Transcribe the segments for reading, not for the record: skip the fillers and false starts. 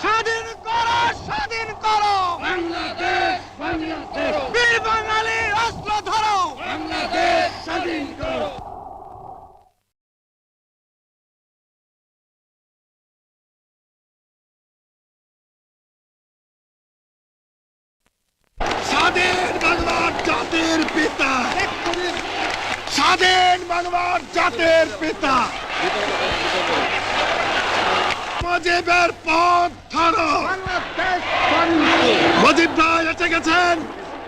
স্বাধীন করো, স্বাধীন করো বাংলাদেশ, বাংলাদেশ, বীর বাঙালির অস্ত্র ধরো। বাংলাদেশ স্বাধীন করো। স্বাধীন বাংলার জাতির পিতা, স্বাধীন বাংলার জাতির পিতা মুজিবের পথ ধরো। মুজিব ভাই এসে গেছেন,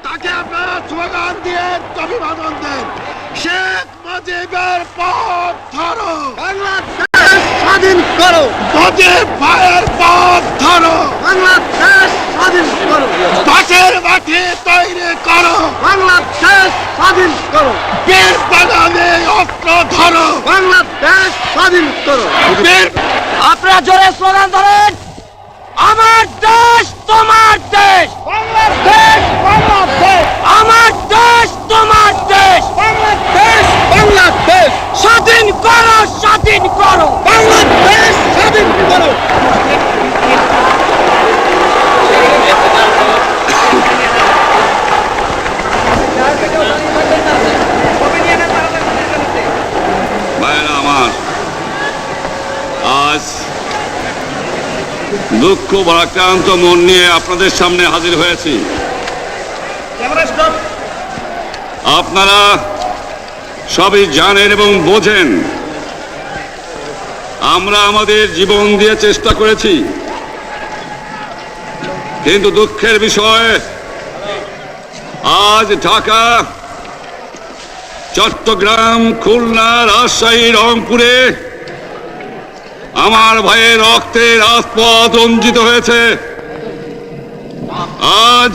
তাকে আপনারা স্লোগান দিয়ে অভিবাদন দেন। শেখ মুজিবের পথ ধরো, বাংলাদেশ স্বাধীন করো। মুজিব ভাইয়ের পথ ধরো, বাংলাদেশ স্বাধীন করো। পাশের মাঠে তৈরি করো, বাংলাদেশ স্বাধীন করো। বীর বাঙালি অস্ত্র ধরো, বাংলাদেশ স্বাধীন করো। বীর আপনারা জোরে স্লোগান ধরেন, আমার দেশ তোমার দেশ, বাংলাদেশ, বাংলাদেশ, আমার দেশ তোমার দেশ, বাংলাদেশ, বাংলাদেশ, স্বাধীন করো, স্বাধীন করো। বাংলাদেশ স্বাধীন করো। ভাইরা আমার, আজ দুঃখ ভারাক্রান্ত মন নিয়ে আপনাদের সামনে হাজির হয়েছি। আপনারা সবই জানেন এবং বোঝেন আমরা আমাদের জীবন দিয়ে চেষ্টা করেছি, কিন্তু দুঃখের বিষয় আজ ঢাকা, চট্টগ্রাম, খুলনা, রাজশাহী, রংপুরে আমার ভাইয়ের রক্তে রাজপথ রঞ্জিত হয়েছে। আজ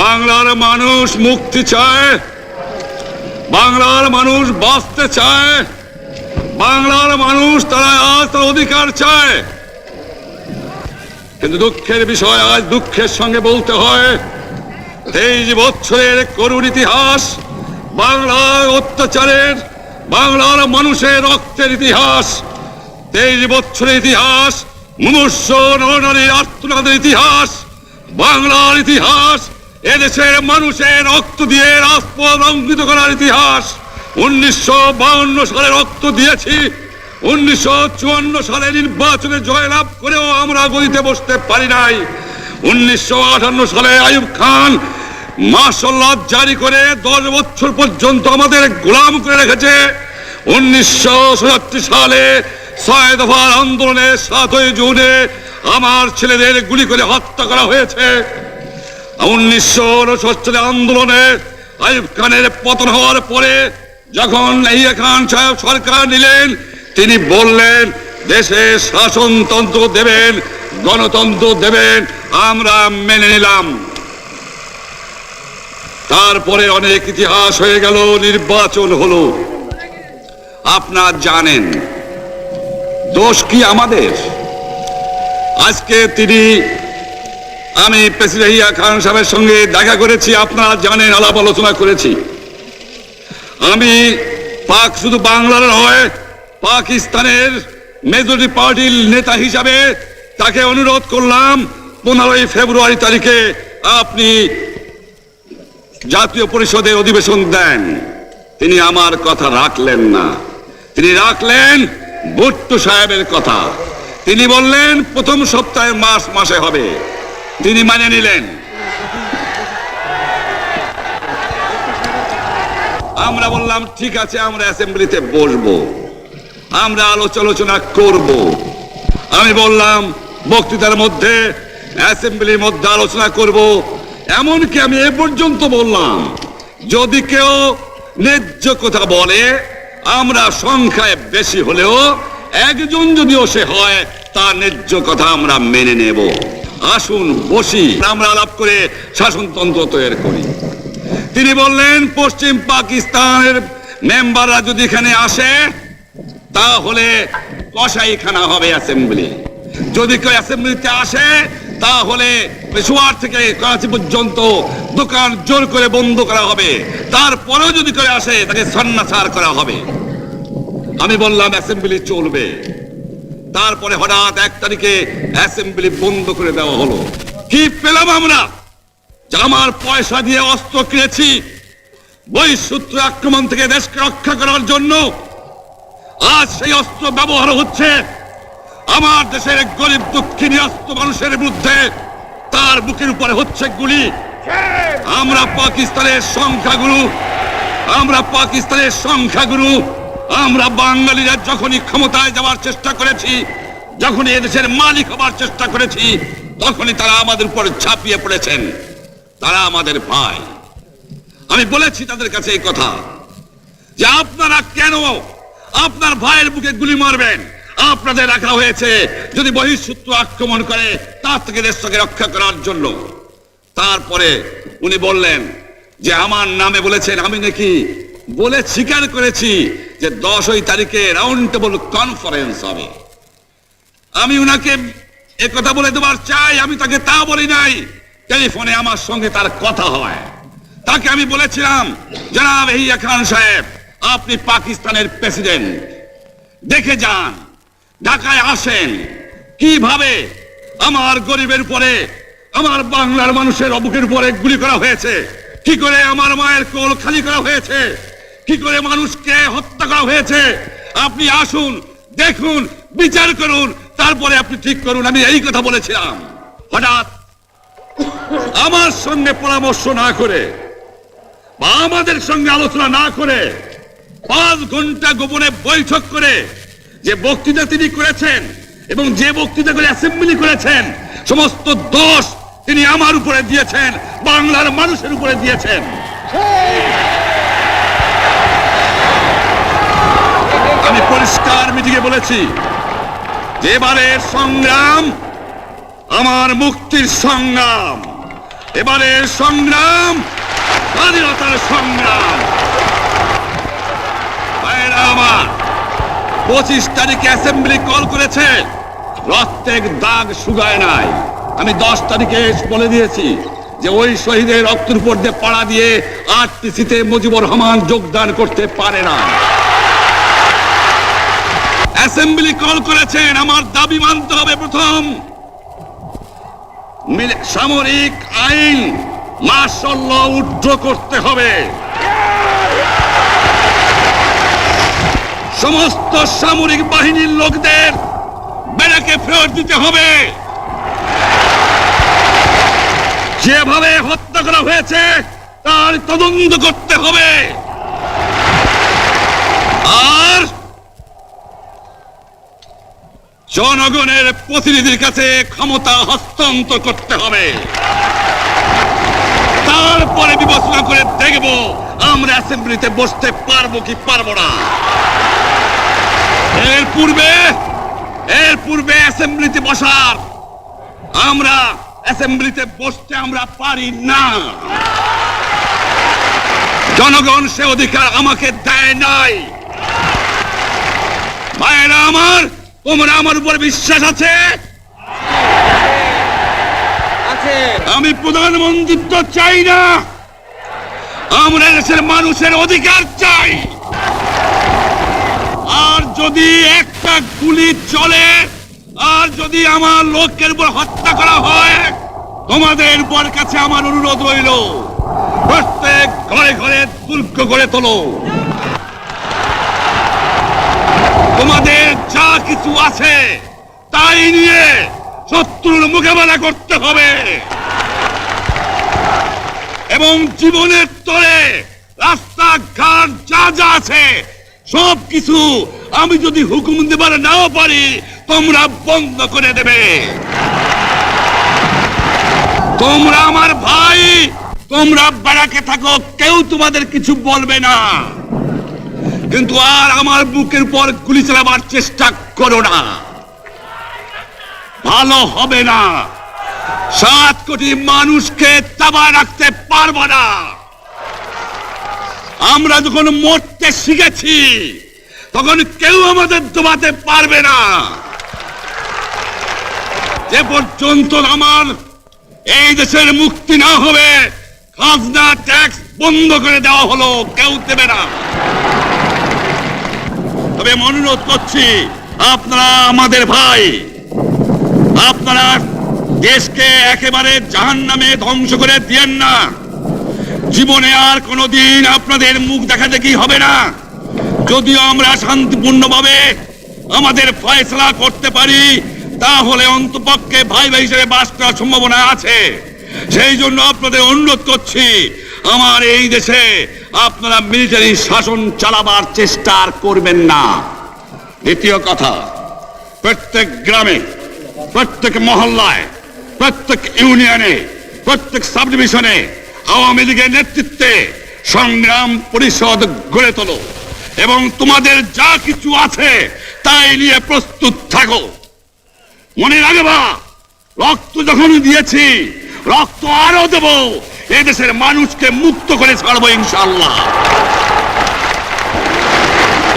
বাংলার মানুষ মুক্তি চায়, বাংলার মানুষ বাঁচতে চায়, বাংলার মানুষ তারা আজ তার অধিকার চায়। কিন্তু দুঃখের বিষয় আজ দুঃখের সঙ্গে বলতে হয় 23 বছরের করুণ ইতিহাস, বাংলার অত্যাচারের, বাংলার মানুষের রক্তের ইতিহাস, 23 বছরের ইতিহাস, মুমূর্ষ নরনারীর আর্তনাদের ইতিহাস, বাংলার ইতিহাস, এদেশের মানুষের রক্ত দিয়ে রাজপথ রঞ্জিত করার ইতিহাস। 1952 সালে রক্ত দিয়েছি, 1954 সালে নির্বাচনে জয়লাভ করেও আমরা গদিতে বসতে পারি নাই। 1958 সালে আইয়ুব খান মার্শাল ল জারি করে 10 বছর পর্যন্ত আমাদের গোলাম করে রেখেছে। 1967 সালে 6 দফার আন্দোলনে 7ই জুনে আমার ছেলেদের গুলি করে হত্যা করা হয়েছে। 1969 সালে আন্দোলনে আইয়ুব খানের পতন হওয়ার পরে যখন ইয়াহিয়া খান সাহেব সরকার নিলেন, তিনি বললেন দেশে শাসনতন্ত্র দেবেন, গণতন্ত্র দেবেন, আমরা মেনে নিলাম। তারপরে অনেক ইতিহাস হয়ে গেল, নির্বাচন হলো। আপনারা জানেন দোষ কি আমাদের? আজকে আমি প্রেসিডেন্ট ইয়াহিয়া খান সাহেবের সঙ্গে দেখা করেছি, আপনারা জানেন, আলাপ আলোচনা করেছি। আমি শুধু বাংলার নয়, পাকিস্তানের মেজরিটি পার্টির নেতা হিসাবে তাকে অনুরোধ করলাম 15ই ফেব্রুয়ারি তারিখে আপনি জাতীয় পরিষদের অধিবেশন দেন। তিনি আমার কথা রাখলেন না, তিনি রাখলেন ভুট্টো সাহেবের কথা। তিনি বললেন প্রথম সপ্তাহে মার্চ মাসে হবে, তিনি মানে নিলেন। আমরা বললাম ঠিক আছে, আমরা অ্যাসেম্বলিতে বসবো, আমরা আলোচনা করব। আমি বললাম বক্তৃতার মধ্যে অ্যাসেম্বলির মধ্যে আলোচনা করব। এমনকি আমি এ পর্যন্ত বললাম যদি কেউ ন্যায্য কথা বলে, আমরা সংখ্যায় বেশি হলেও একজন যদিও সে হয়, তার ন্যায্য কথা আমরা মেনে নেব। আসুন বসি, আমরা আলাপ করে শাসনতন্ত্র তৈরি করি। তিনি বললেন পশ্চিম পাকিস্তানের মেম্বাররা যদি এখানে আসে তাহলে কসাইখানা হবে অ্যাসেম্বলি। যদি কেউ অ্যাসেম্বলিতে আসে তাহলে পেশোয়ার থেকে করাচি পর্যন্ত দোকান জোর করে বন্ধ করা হবে, তারপরেও যদি কেউ আসে তাকে সন্ন্যাসার করা হবে। আমি বললাম অ্যাসেম্বলি চলবে। তারপরে হঠাৎ 1 তারিখে অ্যাসেম্বলি বন্ধ করে দেওয়া হলো। কি পেলাম আমরা? যে আমার পয়সা দিয়ে অস্ত্র কিনেছি বহিঃশত্রু আক্রমণ থেকে দেশকে রক্ষা করার জন্য, আজ সেই অস্ত্র ব্যবহার হচ্ছে আমার দেশের গরিব দুঃখিনী অস্ত্র মানুষের বিরুদ্ধে। তার বুকের উপরে হচ্ছে গুলি। আমরা পাকিস্তানের সংখ্যাগুরু, আমরা বাঙালিরা যখনই ক্ষমতায় যাওয়ার চেষ্টা করেছি, যখনই এদেশের মালিক হবার চেষ্টা করেছি, তখনই তারা আমাদের উপর ঝাঁপিয়ে পড়েছেন। তারা আমাদের ভাই। আমি বলেছি তাদের কাছে এই কথা যে আপনারা কেন আপনার ভাইয়ের বুকে গুলি মারবেন? আপনাদের রাখা হয়েছে যদি বহিঃশত্রু আক্রমণ করে তার থেকে দেশকে রক্ষা করার জন্য। তারপরে উনি বললেন যে আমার নামে বলেছেন, আমি নাকি বলে স্বীকার করেছি যে 10 তারিখে রাউন্ড টেবল কনফারেন্স হবে। আমি উনাকে একথা বলে দেবার চাই, আমি তাকে তা বলি নাই। টেলিফোনে আমার সঙ্গে তার কথা হয়। তাকে আমি বলেছিলাম, জনাব ইয়াহিয়া খান সাহেব, আপনি পাকিস্তানের প্রেসিডেন্ট, দেখে যান, ঢাকায় আসেন কিভাবে আমার গরিবের উপরে, আমার বাংলার মানুষের বুকের উপরে গুলি করা হয়েছে, কি করে আমার মায়ের কোল খালি করা হয়েছে, কি করে মানুষকে হত্যা করা হয়েছে। আপনি আসুন, দেখুন, বিচার করুন, তারপরে আপনি ঠিক করুন। আমি এই কথা বলেছিলাম। হঠাৎ আমার সঙ্গে পরামর্শ না করে বা আমাদের সঙ্গে আলোচনা না করে 5 ঘন্টা গোপনে বৈঠক করে যে বক্তৃতা তিনি করেছেন এবং যে বক্তৃতা করে অ্যাসেম্বলি করেছেন, সমস্ত দোষ তিনি আমার উপরে দিয়েছেন, বাংলার মানুষের উপরে দিয়েছেন। আমি পরিষ্কার মিটিংয়ে বলেছি যে এবারের সংগ্রাম আমার মুক্তির সংগ্রাম, এবারের সংগ্রাম স্বাধীনতার সংগ্রাম। আমার 25 তারিখে অ্যাসেম্বলি কল করেছে, রক্তের দাগ শুকায় নাই। আমি 10 তারিখে বলে দিয়েছি যে ওই শহীদের রক্তের উপর দিয়ে পাড়া দিয়ে আরটিসিতে মুজিবুর রহমান যোগদান করতে পারে না। অ্যাসেম্বলি কল করেছেন, আমার দাবি মানতে হবে। প্রথম, সামরিক আইন মার্শাল ল উইথড্র করতে হবে। সমস্ত সামরিক বাহিনীর লোকদের ব্যারাকে ফেরত দিতে হবে। যেভাবে হত্যা করা হয়েছে তার তদন্ত করতে হবে। আর জনগণের প্রতিনিধির কাছে ক্ষমতা হস্তান্তর করতে হবে। তারপরে বিবেচনা করে দেখব আমরা অ্যাসেম্বলিতে বসতে পারবো কি পারবো না। এর পূর্বে অ্যাসেম্বলিতে বসার অ্যাসেম্বলিতে বসতে আমরা পারি না। জনগণ সে অধিকার আমাকে দেয় নাই। ভাইয়েরা আমার, তোমরা আমার উপর বিশ্বাস আছে? আমি প্রধানমন্ত্রিত্ব চাই না, আমরা দেশের মানুষের অধিকার চাই। আর যদি একটা গুলি চলে, আর যদি আমার লোকের উপর হত্যা করা হয়, তোমাদের উপর কাছে আমার অনুরোধ রইল, প্রত্যেক ঘরে ঘরে দুর্গ গড়ে তোলো। তোমাদের যা কিছু আছে তাই নিয়ে শত্রুর মোকাবেলা করতে হবে এবং জীবনের তরে রাস্তাঘাট যা যা আছে সব কিছু আমি যদি হুকুম দেবার নাও পারি, তোমরা বন্ধ করে দেবে। তোমরা আমার ভাই, তোমরা ব্যারাকে থাকো, কেউ তোমাদের কিছু বলবে না, কিন্তু আর আমার বুকের উপর গুলি চালাবার চেষ্টা করো না, ভালো হবে না। 7 কোটি মানুষকে চাপা রাখতে পারবো না। আমরা যখন মরতে শিখেছি তখন কেউ আমাদের দবাতে পারবে না। যে পর্যন্ত আমার এই দেশের মুক্তি না হবে, খাজনা ট্যাক্স বন্ধ করে দেওয়া হলো, কেউ দেবে না। তবে অনুরোধ করছি, আপনারা আমাদের ভাই, আপনারা দেশকে একেবারে জাহান্নামে ধ্বংস করে দিয়েন না। জীবনে আর কোনোদিন আপনাদের মুখ দেখা দেখি হবে না। যদিও আমরা শান্তিপূর্ণভাবে আমাদের ফয়সলা করতে পারি, তাহলে অন্তপক্ষে ভাই ভাই হিসেবে বাস করার সম্ভাবনা আছে। সেই জন্য আপনাদের অনুরোধ করছি, আমার এই দেশে আপনারা মিলিটারি শাসন চালাবার চেষ্টা আর করবেন না। দ্বিতীয় কথা, প্রত্যেক গ্রামে, প্রত্যেক মহল্লায়, প্রত্যেক ইউনিয়নে, প্রত্যেক সাব ডিভিশনে আওয়ামী লীগের নেতৃত্বে সংগ্রাম পরিষদ গড়ে তোলো এবং তোমাদের যা কিছু আছে তাই নিয়ে প্রস্তুত থাকো। মনে রাখবা, রক্ত যখন দিয়েছি, রক্ত আরো দেব। এদেশের মানুষকে মুক্ত করে ছাড়বো ইনশাআল্লাহ।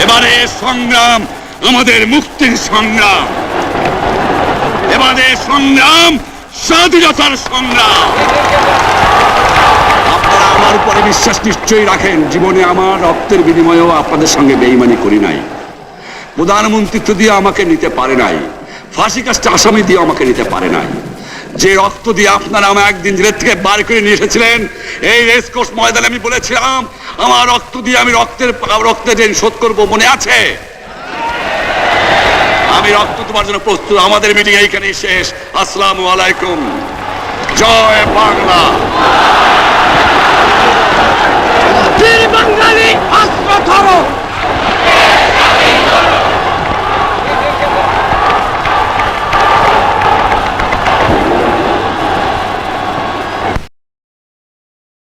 এবারে সংগ্রাম আমাদের মুক্তির সংগ্রাম, এবারে সংগ্রাম স্বাধীনতার সংগ্রাম। আপনারা আমার উপরে বিশ্বাস নিশ্চয়ই রাখেন। জীবনে আমার রক্তের বিনিময়েও আপনাদের সঙ্গে বেঈমানি করি নাই। প্রধানমন্ত্রিত্ব দিয়ে আমাকে নিতে পারে নাই, ফাঁসি কাজটা আসামি দিয়ে আমাকে নিতে পারে নাই। যে রক্ত দিয়ে আপনারা আমাকে একদিন জেলের থেকে বার করে নিয়ে এসেছিলেন, এই রেসকোর্স ময়দানে আমি বলেছিলাম আমার রক্ত দিয়ে আমি রক্তের ঋণ শোধ করবো, মনে আছে? আমি রক্ত তোমার জন্য প্রস্তুত। আমাদের মিটিং এইখানেই শেষ। আসসালামু আলাইকুম। জয় বাংলা।